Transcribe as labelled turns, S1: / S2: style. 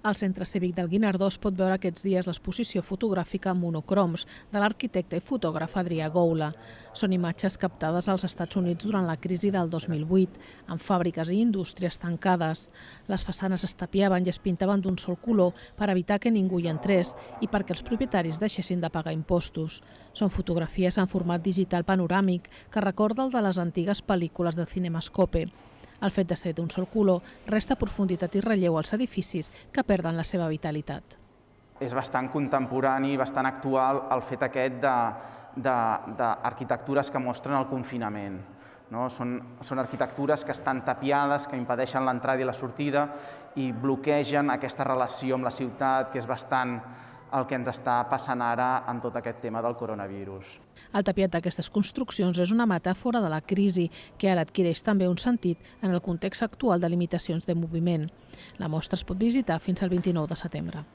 S1: Al Centre Cívic del Guinardó es pot veure aquests dies l'exposició fotogràfica Monocroms de l'arquitecte i fotògraf Adrià Goula. Són imatges captades als Estats Units durant la crisi del 2008, amb fàbriques i indústries tancades. Les façanes es tapiaven i es pintaven d'un sol color per evitar que ningú hi entrés i perquè els propietaris deixessin de pagar impostos. Són fotografies en format digital panoràmic que recorda el de les antigues pel·lícules de Cinemascope. El fet de ser d'un sol color resta profunditat i relleu als edificis que perden la seva vitalitat.
S2: És bastant contemporani, bastant actual el fet aquest d'arquitectures que mostren el confinament. Són arquitectures que estan tapiades, que impedeixen l'entrada i la sortida i bloquegen aquesta relació amb la ciutat, que és bastant el que ens està passant ara amb tot aquest tema del coronavirus.
S1: El tapiat d'aquestes construccions és una metàfora de la crisi, que ara adquireix també un sentit en el context actual de limitacions de moviment. La mostra es pot visitar fins al 29 de setembre.